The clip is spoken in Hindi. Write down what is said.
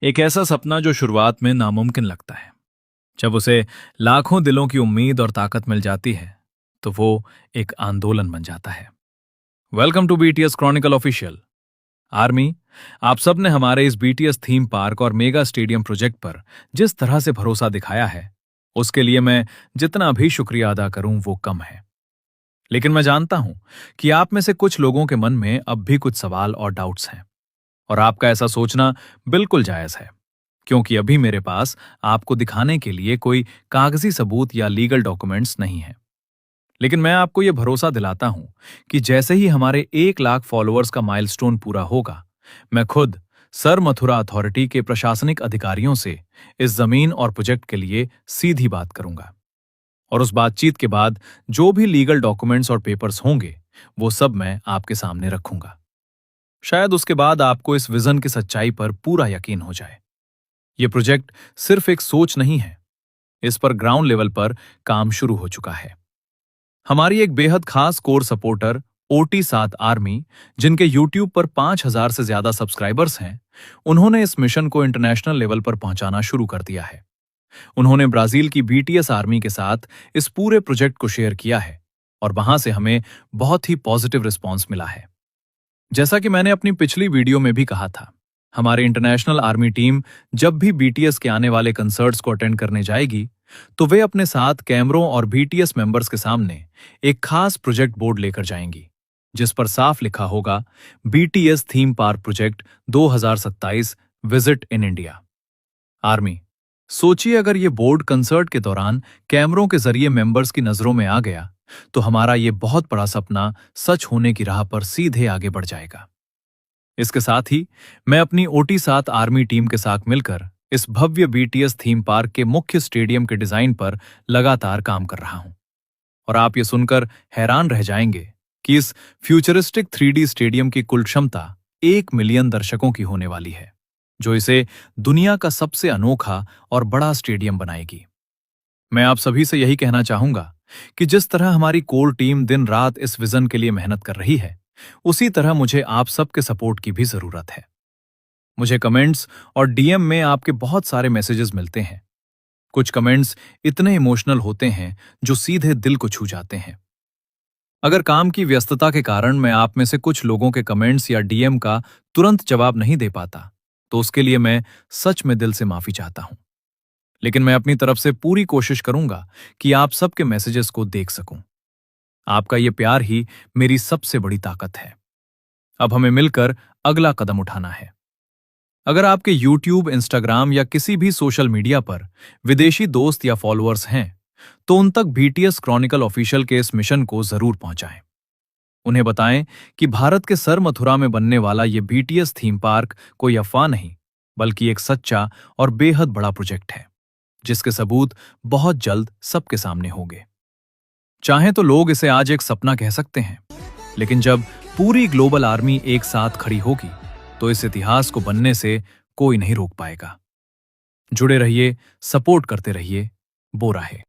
एक ऐसा सपना जो शुरुआत में नामुमकिन लगता है। जब उसे लाखों दिलों की उम्मीद और ताकत मिल जाती है तो वो एक आंदोलन बन जाता है। Welcome to BTS chronicle official. Army, आप सब ने हमारे इस बीटीएस थीम पार्क और मेगा स्टेडियम प्रोजेक्ट पर जिस तरह से भरोसा दिखाया है, उसके लिए मैं जितना भी शुक्रिया अदा करूं वो कम है। लेकिन मैं जानता हूं कि आप में से कुछ लोगों के मन में अब भी कुछ सवाल और डाउट्स हैं, और आपका ऐसा सोचना बिल्कुल जायज है, क्योंकि अभी मेरे पास आपको दिखाने के लिए कोई कागजी सबूत या लीगल डॉक्यूमेंट्स नहीं है। लेकिन मैं आपको यह भरोसा दिलाता हूं कि जैसे ही हमारे 1 लाख फॉलोअर्स का माइलस्टोन पूरा होगा, मैं खुद सर मथुरा अथॉरिटी के प्रशासनिक अधिकारियों से इस जमीन और प्रोजेक्ट के लिए सीधी बात करूंगा। और उस बातचीत के बाद जो भी लीगल डॉक्यूमेंट्स और पेपर्स होंगे, वो सब मैं आपके सामने रखूंगा। शायद उसके बाद आपको इस विजन की सच्चाई पर पूरा यकीन हो जाए। यह प्रोजेक्ट सिर्फ एक सोच नहीं है, इस पर ग्राउंड लेवल पर काम शुरू हो चुका है। हमारी एक बेहद खास कोर सपोर्टर OT7 आर्मी, जिनके YouTube पर 5,000 से ज्यादा सब्सक्राइबर्स हैं, उन्होंने इस मिशन को इंटरनेशनल लेवल पर पहुंचाना शुरू कर दिया है। उन्होंने ब्राजील की BTS आर्मी के साथ इस पूरे प्रोजेक्ट को शेयर किया है और वहां से हमें बहुत ही पॉजिटिव रिस्पॉन्स मिला है। जैसा कि मैंने अपनी पिछली वीडियो में भी कहा था, हमारी इंटरनेशनल आर्मी टीम जब भी BTS के आने वाले कंसर्ट्स को अटेंड करने जाएगी, तो वे अपने साथ कैमरों और BTS मेंबर्स के सामने एक खास प्रोजेक्ट बोर्ड लेकर जाएंगी, जिस पर साफ लिखा होगा BTS theme park project 2027 visit in India. Army, सोचिए अगर ये बोर्ड कंसर्ट के दौरान कैमरों के जरिए मेंबर्स की नजरों में आ गया, तो हमारा ये बहुत बड़ा सपना सच होने की राह पर सीधे आगे बढ़ जाएगा। इसके साथ ही मैं अपनी OT7 आर्मी टीम के साथ मिलकर इस भव्य BTS थीम पार्क के मुख्य स्टेडियम के डिजाइन पर लगातार काम कर रहा हूं। और आप ये सुनकर हैरान रह जाएंगे कि इस फ्यूचरिस्टिक 3D स्टेडियम की कुल क्षमता 1 मिलियन दर्शकों की होने वाली है, जो इसे दुनिया का सबसे अनोखा और बड़ा स्टेडियम बनाएगी। मैं आप सभी से यही कहना चाहूंगा कि जिस तरह हमारी कोर टीम दिन रात इस विजन के लिए मेहनत कर रही है, उसी तरह मुझे आप सबके सपोर्ट की भी जरूरत है। मुझे कमेंट्स और DM में आपके बहुत सारे मैसेजेस मिलते हैं। कुछ कमेंट्स इतने इमोशनल होते हैं जो सीधे दिल को छू जाते हैं। अगर काम की व्यस्तता के कारण मैं आप में से कुछ लोगों के कमेंट्स या DM का तुरंत जवाब नहीं दे पाता, तो उसके लिए मैं सच में दिल से माफी चाहता हूं। लेकिन मैं अपनी तरफ से पूरी कोशिश करूंगा कि आप सबके मैसेजेस को देख सकूं। आपका ये प्यार ही मेरी सबसे बड़ी ताकत है। अब हमें मिलकर अगला कदम उठाना है। अगर आपके YouTube, Instagram या किसी भी सोशल मीडिया पर विदेशी दोस्त या फॉलोअर्स हैं, तो उन तक BTS क्रॉनिकल ऑफिशियल के इस मिशन को जरूर पहुंचाएं। उन्हें बताएं कि भारत के सर मथुरा में बनने वाला ये BTS थीम पार्क कोई अफवाह नहीं, बल्कि एक सच्चा और बेहद बड़ा प्रोजेक्ट है, जिसके सबूत बहुत जल्द सबके सामने होंगे। चाहे तो लोग इसे आज एक सपना कह सकते हैं, लेकिन जब पूरी ग्लोबल आर्मी एक साथ खड़ी होगी, तो इस इतिहास को बनने से कोई नहीं रोक पाएगा। जुड़े रहिए, सपोर्ट करते रहिए। बोरा है।